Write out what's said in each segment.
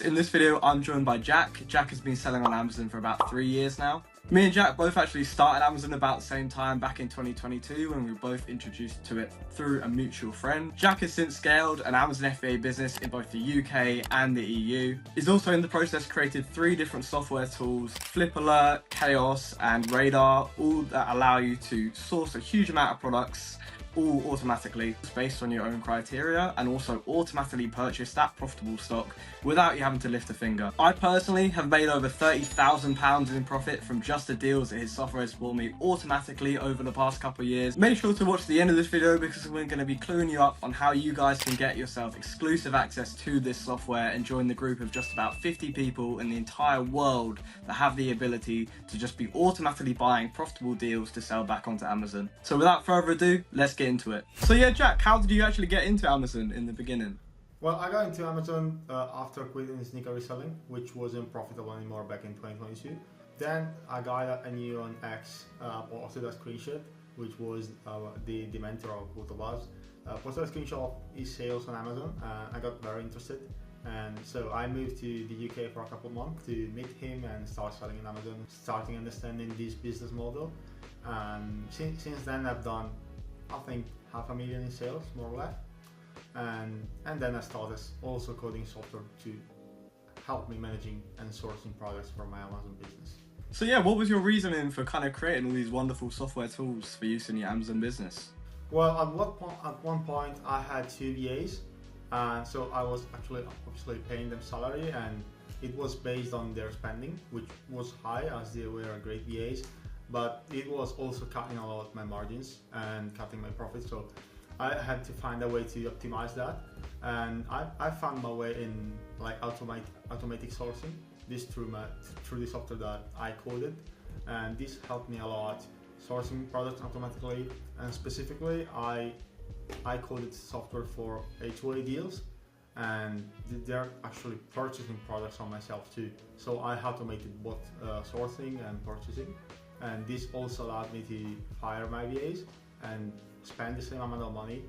In this video, I'm joined by Jack. Jack has been selling on Amazon for about 3 years now. Me and Jack both actually started Amazon about the same time back in 2022 when we were both introduced to it through a mutual friend. Jack has since scaled an Amazon FBA business in both the UK and the EU. He's also in the process created 3 different software tools, Flip Alert, Chaos and Radar, all that allow you to source a huge amount of products all automatically based on your own criteria, and also automatically purchase that profitable stock without you having to lift a finger. I personally have made over £30,000 in profit from just the deals that his software has bought me automatically over the past couple of years. Make sure to watch the end of this video because we're going to be cluing you up on how you guys can get yourself exclusive access to this software and join the group of just about 50 people in the entire world that have the ability to just be automatically buying profitable deals to sell back onto Amazon. So without further ado, let's get into it. So yeah, Jack, how did you actually get into Amazon in the beginning? Well, I got into Amazon after quitting sneaker reselling, which wasn't profitable anymore back in 2022. Then a guy that I knew on X posted a screenshot, which was the mentor of both of us. Posted a screenshot of his sales on Amazon. I got very interested, and so I moved to the UK for a couple of months to meet him and start selling on Amazon, starting understanding this business model. And since then, I've done, I think, $500,000 in sales, more or less. And then I started also coding software to help me managing and sourcing products for my Amazon business. So yeah, what was your reasoning for kind of creating all these wonderful software tools for use in your Amazon business? Well, at one point I had 2 VAs, and so I was actually obviously paying them salary, and it was based on their spending, which was high as they were great VAs, but it was also cutting a lot of my margins and cutting my profits. So I had to find a way to optimize that, and I found my way in like automatic sourcing. This through the software that I coded, and this helped me a lot sourcing products automatically. And specifically, I coded software for HOA deals, and they're actually purchasing products on myself too. So I automated both sourcing and purchasing, and this also allowed me to hire my VAs and spend the same amount of money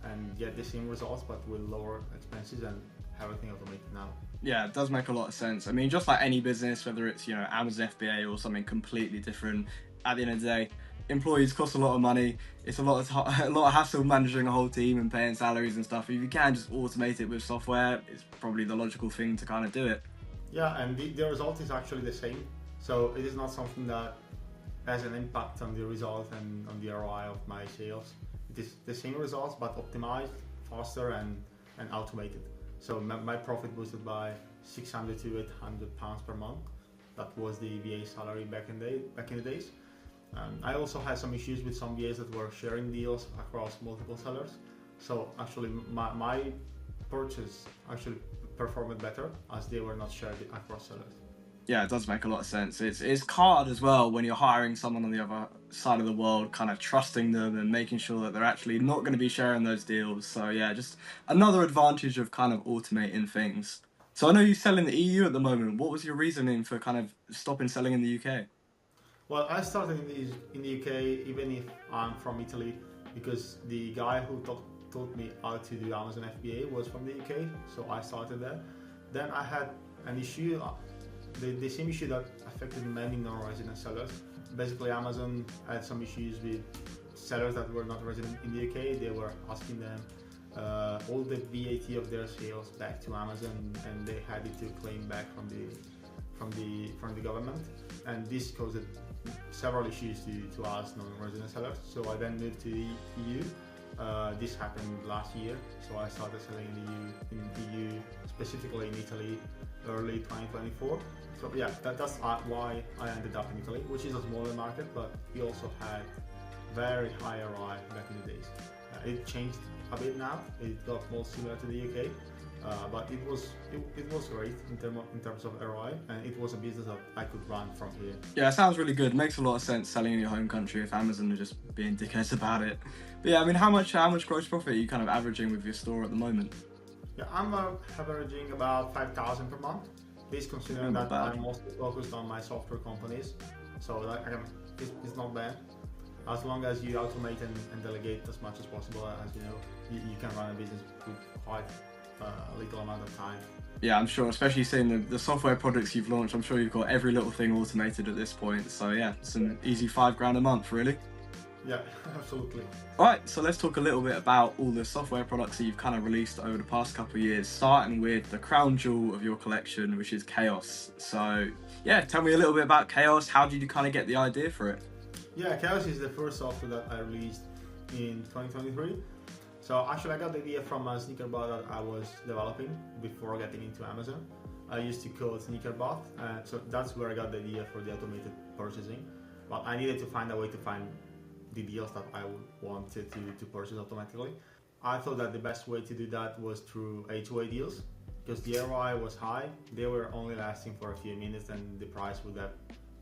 and get the same results, but with lower expenses and everything automated now. Yeah, it does make a lot of sense. I mean, just like any business, whether it's, you know, Amazon FBA or something completely different, at the end of the day, employees cost a lot of money. It's a lot of hassle managing a whole team and paying salaries and stuff. If you can just automate it with software, it's probably the logical thing to kind of do it. Yeah, and the result is actually the same. So it is not something that has an impact on the result and on the ROI of my sales. It is the same results, but optimized, faster, and automated. So my profit boosted by £600 to £800 per month. That was the VA salary back in the days. I also had some issues with some VAs that were sharing deals across multiple sellers. So actually, my purchase actually performed better as they were not shared across sellers. Yeah, it does make a lot of sense. It's hard as well when you're hiring someone on the other side of the world, kind of trusting them and making sure that they're actually not going to be sharing those deals. So yeah, just another advantage of kind of automating things. So I know you sell in the EU at the moment. What was your reasoning for kind of stopping selling in the UK? Well, I started in the UK, even if I'm from Italy, because the guy who taught me how to do Amazon FBA was from the UK, so I started there. Then I had an issue. The same issue that affected many non-resident sellers. Basically, Amazon had some issues with sellers that were not resident in the UK. They were asking them all the VAT of their sales back to Amazon, and they had it to claim back from the government. And this caused several issues to us non-resident sellers. So I then moved to the EU. This happened last year, so I started selling in the EU, specifically in Italy, early 2024. So yeah, that's why I ended up in Italy, which is a smaller market, but we also had very high ROI back in the days. It changed a bit now. It got more similar to the UK, but it was great in terms of ROI, and it was a business that I could run from here. Yeah, it sounds really good. Makes a lot of sense selling in your home country if Amazon are just being dickheads about it. But yeah, I mean, how much gross profit are you kind of averaging with your store at the moment? Yeah, I'm averaging about 5,000 per month. Please considering that I'm mostly focused on my software companies, so that it's not bad. As long as you automate and delegate as much as possible, as you know, you can run a business with quite little amount of time. Yeah, I'm sure, especially seeing the software products you've launched, I'm sure you've got every little thing automated at this point. So yeah, it's an easy £5 a month, really. Yeah, absolutely. All right, so let's talk a little bit about all the software products that you've kind of released over the past couple of years, starting with the crown jewel of your collection, which is Chaos. So yeah, tell me a little bit about Chaos. How did you kind of get the idea for it? Yeah, Chaos is the first software that I released in 2023. So actually I got the idea from a sneaker bot that I was developing before getting into Amazon. I used to code sneaker bot, so that's where I got the idea for the automated purchasing. But I needed to find a way to find the deals that I wanted to purchase automatically. I thought that the best way to do that was through A2A deals, because the ROI was high. They were only lasting for a few minutes and the price would have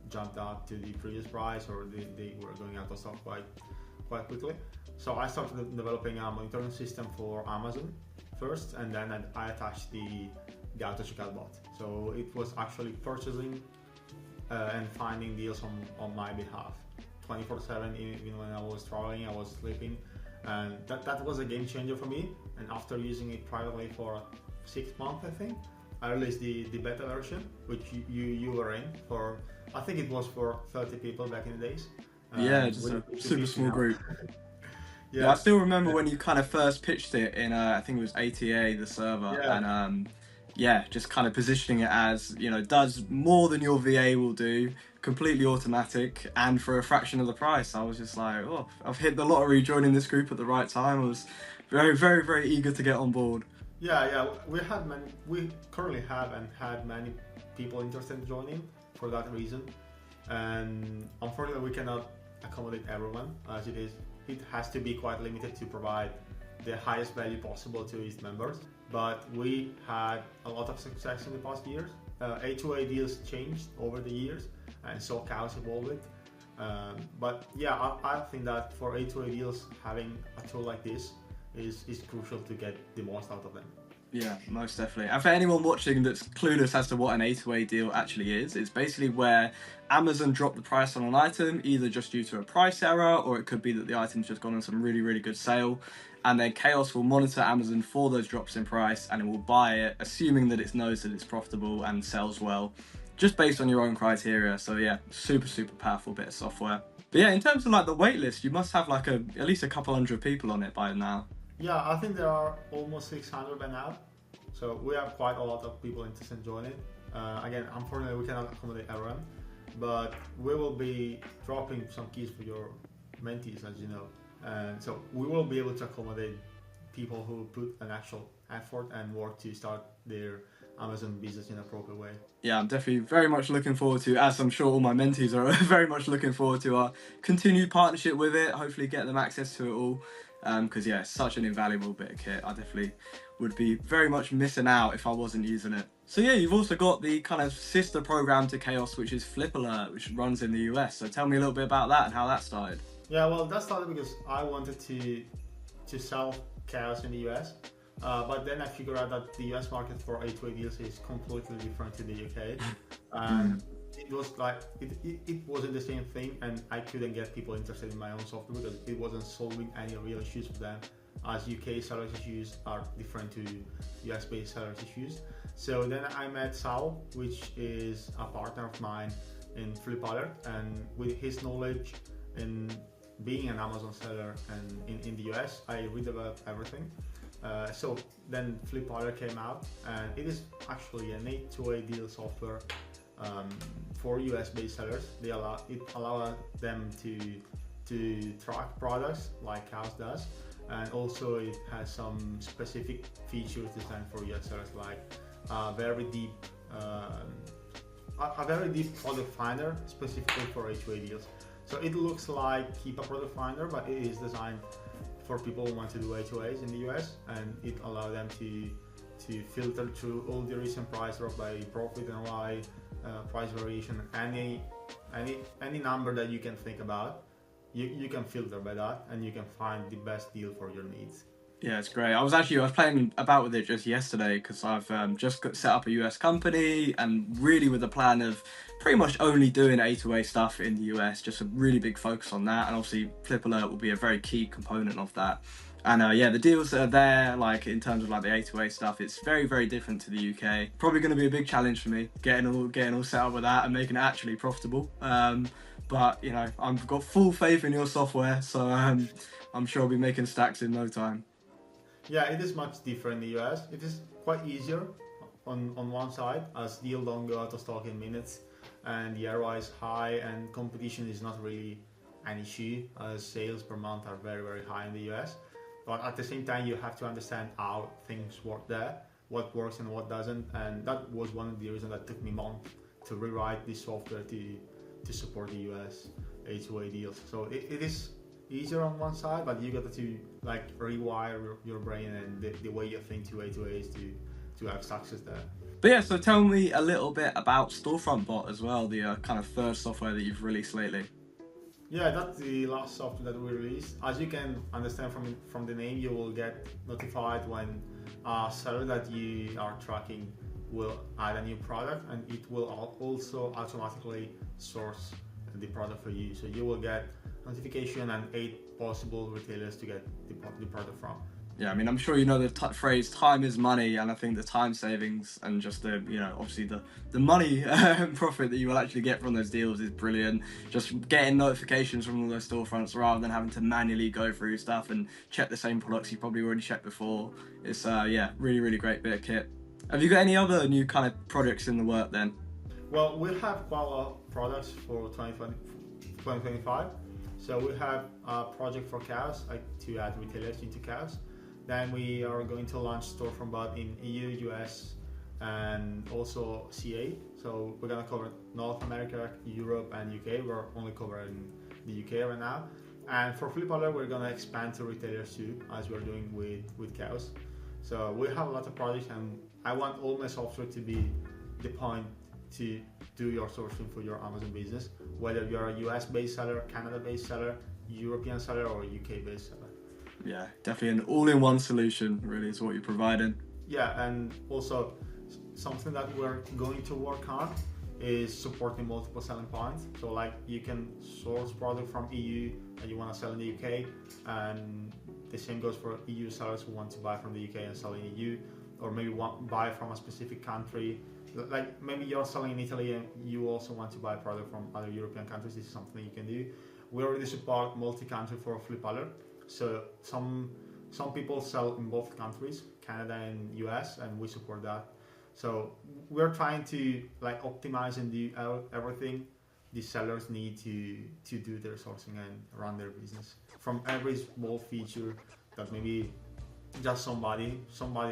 jumped up to the previous price, or they were going out of stock quite quickly. So I started developing a monitoring system for Amazon first, and then I attached the auto checkout bot. So it was actually purchasing and finding deals on my behalf 24/7. Even when I was traveling, I was sleeping, and that was a game changer for me. And after using it privately for 6 months, I think I released the beta version, which you were in for. I think it was for 30 people back in the days. Yeah, just a super small group. Yeah, I still remember when you kind of first pitched it in, I think it was ATA, the server, and just kind of positioning it as, does more than your VA will do, completely automatic, and for a fraction of the price. I was just like, oh, I've hit the lottery joining this group at the right time. I was very, very, very eager to get on board. Yeah, we currently have and had many people interested in joining for that reason, and unfortunately we cannot accommodate everyone as it is. It has to be quite limited to provide the highest value possible to its members. But we had a lot of success in the past years. A2A deals changed over the years, and so Chaos evolved. But yeah, I think that for A2A deals, having a tool like this is crucial to get the most out of them. Yeah, most definitely. And for anyone watching that's clueless as to what an A2A deal actually is, it's basically where Amazon drop the price on an item, either just due to a price error, or it could be that the item's just gone on some really, really good sale. And then Chaos will monitor Amazon for those drops in price, and it will buy it, assuming that it knows that it's profitable and sells well, just based on your own criteria. So yeah, super, super powerful bit of software. But yeah, in terms of like the waitlist, you must have like at least a couple hundred people on it by now. Yeah, I think there are almost 600 by now. So we have quite a lot of people interested in joining. Again, unfortunately, we cannot accommodate everyone, but we will be dropping some keys for your mentees, as you know. And so we will be able to accommodate people who put an actual effort and work to start their Amazon business in an appropriate way. Yeah, I'm definitely very much looking forward to, as I'm sure all my mentees are very much looking forward to our continued partnership with it, hopefully get them access to it all. Because yeah, it's such an invaluable bit of kit. I definitely would be very much missing out if I wasn't using it. So yeah, you've also got the kind of sister program to Chaos, which is Flip Alert, which runs in the US. So tell me a little bit about that and how that started. Yeah, well, that started because I wanted to sell Chaos in the US, but then I figured out that the US market for A2A deals is completely different to the UK. It was like it wasn't the same thing, and I couldn't get people interested in my own software because it wasn't solving any real issues for them, as UK sellers issues are different to US based sellers issues. So then I met Sal, which is a partner of mine in Flip Alert, and with his knowledge in being an Amazon seller and in the US, I redeveloped everything. So then Flip Alert came out, and it is actually an A2A deal software for US-based sellers. It allows them to track products like Chaos does, and also it has some specific features designed for US sellers, like a very deep product finder specifically for A2A deals. So it looks like Keep a Product Finder, but it is designed for people who want to do A2As in the US, and it allows them to filter through all the recent price drop by profit and ROI, price variation, any number that you can think about. You can filter by that, and you can find the best deal for your needs. Yeah, it's great. I was playing about with it just yesterday because I've just set up a US company, and really with the plan of pretty much only doing A2A stuff in the US, just a really big focus on that. And obviously Flip Alert will be a very key component of that. And yeah, the deals that are there, like in terms of like the A2A stuff, it's very, very different to the UK. Probably going to be a big challenge for me getting all set up with that and making it actually profitable. But you know, I've got full faith in your software, so I'm sure I'll be making stacks in no time. Yeah, it is much different in the US. It is quite easier on one side, as deal don't go out of stock in minutes, and the ROI is high, and competition is not really an issue, as sales per month are very, very high in the US. But at the same time, you have to understand how things work there, what works and what doesn't, and that was one of the reasons that took me months to rewrite this software to support the US A2A deals. So it is easier on one side, but you got to like rewire your brain and the way you think to A2A is to have success there. But yeah, so tell me a little bit about Storefront Bot as well, the kind of third software that you've released lately. Yeah, that's the last software that we released. As you can understand from the name, you will get notified when a seller that you are tracking will add a new product, and it will also automatically source the product for you. So you will get notification and 8 possible retailers to get the product from. Yeah, I mean, I'm sure you know the phrase "time is money," and I think the time savings and just the, you know, obviously the money profit that you will actually get from those deals is brilliant. Just getting notifications from all those storefronts rather than having to manually go through stuff and check the same products you probably already checked before. It's yeah, really, really great bit of kit. Have you got any other new kind of projects in the work then? Well, we have quite a lot of products for 2025. So we have a project for cows, like to add retailers into cows. Then we are going to launch Storefront Bot in EU, US, and also CA. So we're gonna cover North America, Europe, and UK. We're only covering the UK right now. And for Flipper, we're gonna expand to retailers too, as we're doing with cows. So we have a lot of projects, and I want all my software to be the point to do your sourcing for your Amazon business, whether you're a US-based seller, Canada-based seller, European seller, or UK-based seller. Yeah, definitely an all-in-one solution, really, is what you're providing. Yeah, and also something that we're going to work on is supporting multiple selling points. So like you can source product from EU that you want to sell in the UK, and the same goes for EU sellers who want to buy from the UK and sell in EU, or maybe want buy from a specific country. Like maybe you're selling in Italy and you also want to buy product from other European countries. This is something you can do. We already support multi-country for Flipper. So some people sell in both countries, Canada and US, and we support that. So we're trying to like optimize and do everything the sellers need to do their sourcing and run their business. From every small feature that maybe just somebody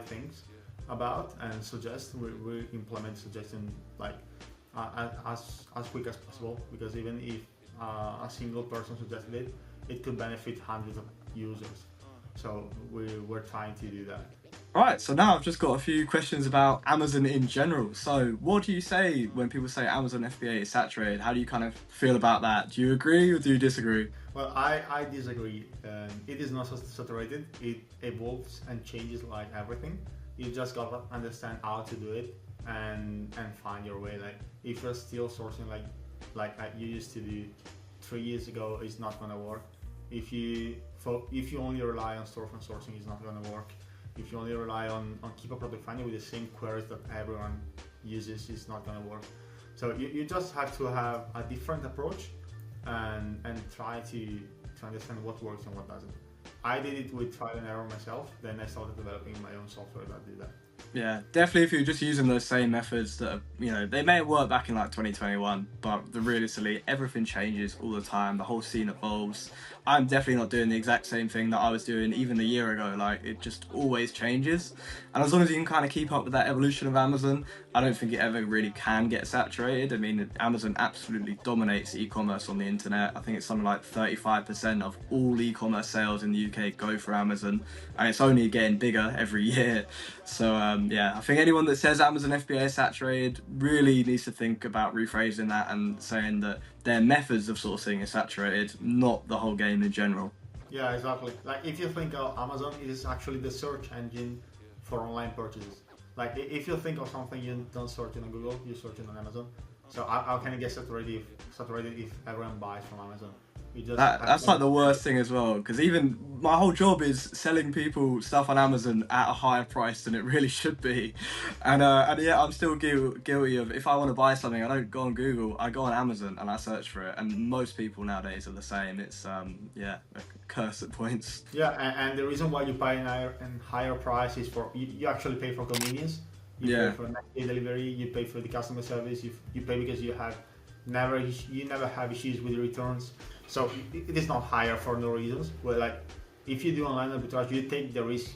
thinks about and suggests, we implement suggestion like as quick as possible, because even if a single person suggested it could benefit hundreds of users. So we're trying to do that. Right, so now I've just got a few questions about Amazon in general. So what do you say when people say Amazon FBA is saturated? How do you kind of feel about that? Do you agree or do you disagree? Well, I disagree. It is not saturated. It evolves and changes like everything. You just gotta understand how to do it and find your way. Like if you're still sourcing like you used to do 3 years ago, it's not gonna work. If you only rely on storefront sourcing, it's not gonna work. If you only rely on keep a product finder with the same queries that everyone uses, it's not gonna work. So you just have to have a different approach and try to understand what works and what doesn't. I did it with trial and error myself, then I started developing my own software that did that. Yeah, definitely if you're just using those same methods that are, you know, they may have worked back in like 2021, but realistically everything changes all the time, the whole scene evolves. I'm definitely not doing the exact same thing that I was doing even a year ago. Like it just always changes, and as long as you can kind of keep up with that evolution of Amazon, I don't think it ever really can get saturated. I mean, Amazon absolutely dominates e-commerce on the internet. I think it's something like 35% of all e-commerce sales in the UK go for Amazon, and it's only getting bigger every year. So yeah, I think anyone that says Amazon FBA is saturated really needs to think about rephrasing that and saying that their methods of sourcing is saturated, not the whole game in general. Yeah, exactly. Like if you think of Amazon, it is actually the search engine for online purchases. Like if you think of something you don't search in on Google, you search it on Amazon. So how can it get saturated if everyone buys from Amazon? You just That's like the worst thing as well, because even my whole job is selling people stuff on Amazon at a higher price than it really should be, and yeah, I'm still guilty of, if I want to buy something, I don't go on Google, I go on Amazon and I search for it, and most people nowadays are the same. It's yeah, a curse at points. Yeah, and the reason why you pay a higher price is for you actually pay for convenience. You pay for next day delivery. You pay for the customer service. You pay because you never have issues with the returns. So it is not higher for no reasons. Well, like if you do online arbitrage, you take the risk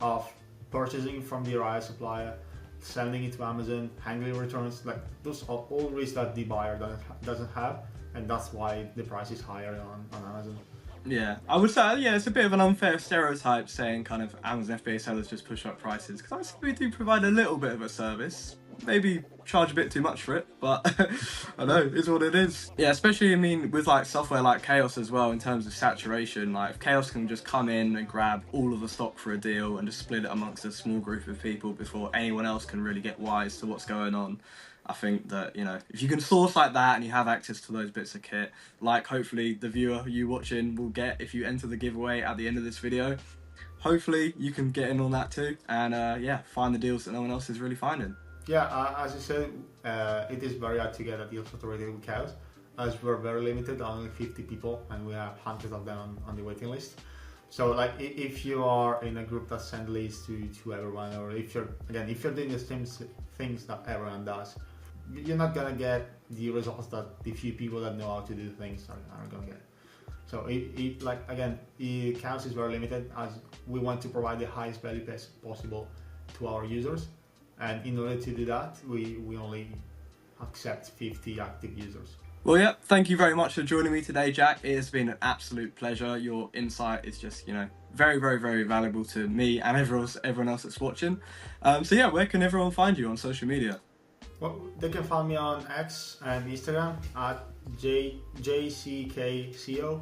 of purchasing from the RI supplier, sending it to Amazon, handling returns. Like those are all risks that the buyer doesn't have, and that's why the price is higher on Amazon. Yeah, I would say, yeah, it's a bit of an unfair stereotype saying kind of Amazon FBA sellers just push up prices, because I think we do provide a little bit of a service. Maybe charge a bit too much for it, but I know, it's what it is. Yeah, especially, I mean, with like software like Chaos as well, in terms of saturation, like if Chaos can just come in and grab all of the stock for a deal and just split it amongst a small group of people before anyone else can really get wise to what's going on, I think that, you know, if you can source like that and you have access to those bits of kit, like hopefully the viewer you watching will get if you enter the giveaway at the end of this video, hopefully you can get in on that too, and yeah, find the deals that no one else is really finding. Yeah, as you said, it is very hard to get a deal saturated with Chaos, as we're very limited, only 50 people, and we have hundreds of them on the waiting list. So like if you are in a group that send leads to everyone, or if you're doing the same things that everyone does, you're not gonna get the results that the few people that know how to do things are gonna get. So Chaos is very limited, as we want to provide the highest value possible to our users, and in order to do that, we only accept 50 active users. Well, yeah, thank you very much for joining me today, Jack. It has been an absolute pleasure. Your insight is just, you know, very, very, very valuable to me and everyone else that's watching. So yeah, where can everyone find you on social media? Well, they can find me on X and Instagram at JCKCO.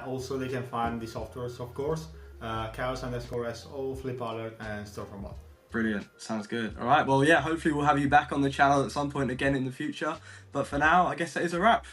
Also, they can find the softwares, of course, chaos_SO, Flip Alert, and Store from Bot. Brilliant. Sounds good. All right. Well, yeah, hopefully we'll have you back on the channel at some point again in the future. But for now, I guess that is a wrap.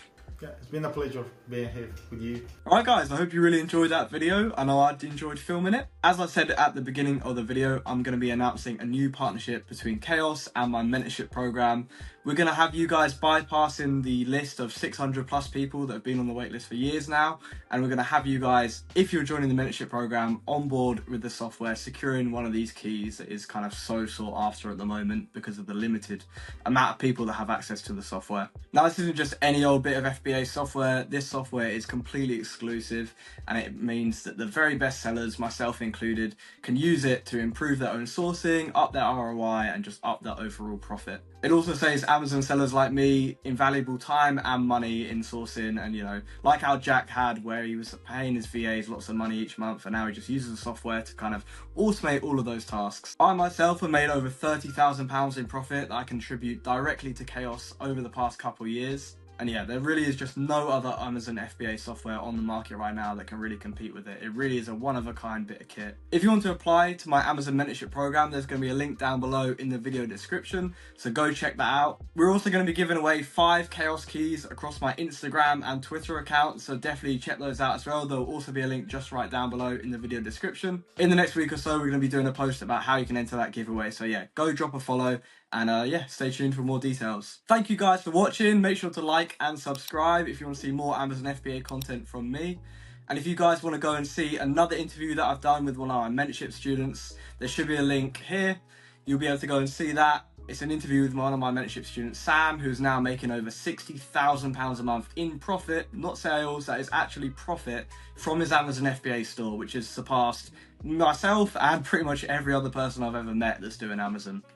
Yeah, it's been a pleasure being here with you. Alright guys, I hope you really enjoyed that video. I know I enjoyed filming it. As I said at the beginning of the video, I'm going to be announcing a new partnership between Chaos and my mentorship program. We're going to have you guys bypassing the list of 600 plus people that have been on the waitlist for years now. And we're going to have you guys, if you're joining the mentorship program, on board with the software, securing one of these keys that is kind of so sought after at the moment because of the limited amount of people that have access to the software. Now, this isn't just any old bit of FBA software. This software is completely exclusive, and it means that the very best sellers, myself included, can use it to improve their own sourcing, up their ROI, and just up their overall profit. It also saves Amazon sellers like me invaluable time and money in sourcing, and, you know, like how Jack had, where he was paying his VAs lots of money each month, and now he just uses the software to kind of automate all of those tasks. I myself have made over £30,000 in profit that I contribute directly to Chaos over the past couple of years. And yeah, there really is just no other Amazon FBA software on the market right now that can really compete with it. It really is a one-of-a-kind bit of kit. If you want to apply to my Amazon mentorship program, there's going to be a link down below in the video description, so go check that out. We're also going to be giving away 5 Chaos keys across my Instagram and Twitter accounts, so definitely check those out as well. There'll also be a link just right down below in the video description. In the next week or so, we're going to be doing a post about how you can enter that giveaway, so yeah, go drop a follow. And yeah, stay tuned for more details. Thank you guys for watching. Make sure to like and subscribe if you want to see more Amazon FBA content from me. And if you guys want to go and see another interview that I've done with one of my mentorship students, there should be a link here. You'll be able to go and see that. It's an interview with one of my mentorship students, Sam, who's now making over £60,000 a month in profit, not sales, that is actually profit from his Amazon FBA store, which has surpassed myself and pretty much every other person I've ever met that's doing Amazon.